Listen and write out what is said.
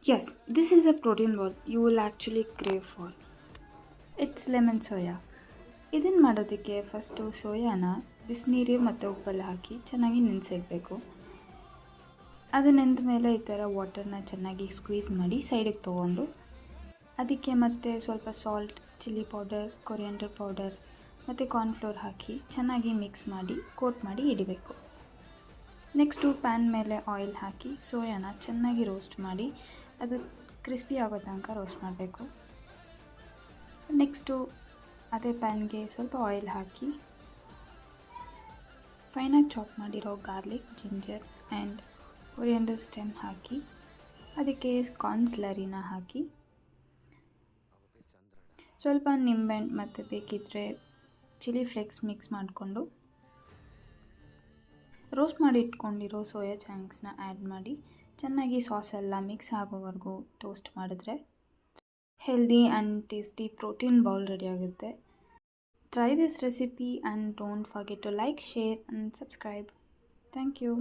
Yes, this is a protein ball you will actually crave for. It's lemon soya. ಇದನ್ನು ಮಾಡೋದಕ್ಕೆ first ಸೋಯಾನ ಬಿಸಿನೀರು ಮತ್ತು ಉಪ್ಪಲ್ಲಿ ಹಾಕಿ ಚೆನ್ನಾಗಿ ನೆನೆಸಿಡಬೇಕು. ಅದು ನೆಂದ ಮೇಲೆ ಈ ಥರ ವಾಟರ್ನ ಚೆನ್ನಾಗಿ ಸ್ಕ್ವೀಸ್ ಮಾಡಿ ಸೈಡಿಗೆ ತೊಗೊಂಡು ಅದಕ್ಕೆ ಮತ್ತೆ ಸ್ವಲ್ಪ salt, chilli powder, coriander powder ಮತ್ತು ಕಾರ್ನ್ಫ್ಲೋರ್ ಹಾಕಿ ಚೆನ್ನಾಗಿ ಮಿಕ್ಸ್ ಮಾಡಿ ಕೋಟ್ ಮಾಡಿ ಇಡಬೇಕು. ನೆಕ್ಸ್ಟು ಪ್ಯಾನ್ ಮೇಲೆ ಆಯಿಲ್ ಹಾಕಿ ಸೋಯಾನ ಚೆನ್ನಾಗಿ ರೋಸ್ಟ್ ಮಾಡಿ ಅದು ಕ್ರಿಸ್ಪಿ ಆಗೋ ತನಕ ರೋಸ್ಟ್ ಮಾಡಬೇಕು. ನೆಕ್ಸ್ಟು ಅದೇ ಪ್ಯಾನ್ಗೆ ಸ್ವಲ್ಪ ಆಯಿಲ್ ಹಾಕಿ ಫೈನಾಗಿ ಚಾಪ್ ಮಾಡಿರೋ garlic, ginger and coriander stem ಹಾಕಿ ಅದಕ್ಕೆ ಕಾರ್ನ್ ಸ್ಲರಿನ ಹಾಕಿ ಸ್ವಲ್ಪ ನಿಂಬೆಹಣ್ಣು ಮತ್ತು ಬೇಕಿದ್ದರೆ ಚಿಲ್ಲಿ ಫ್ಲೇಕ್ಸ್ ಮಿಕ್ಸ್ ಮಾಡಿಕೊಂಡು ರೋಸ್ಟ್ ಮಾಡಿ ಇಟ್ಕೊಂಡಿರೋ ಸೋಯಾ ಚಂಕ್ಸ್ನ ಆ್ಯಡ್ ಮಾಡಿ ಚೆನ್ನಾಗಿ ಸಾಸ್ ಎಲ್ಲ ಮಿಕ್ಸ್ ಆಗೋವರೆಗೂ ಟೋಸ್ಟ್ ಮಾಡಿದ್ರೆ healthy and tasty protein bowl ready ಆಗುತ್ತೆ. Try this recipe and don't forget to like, share and subscribe. Thank you.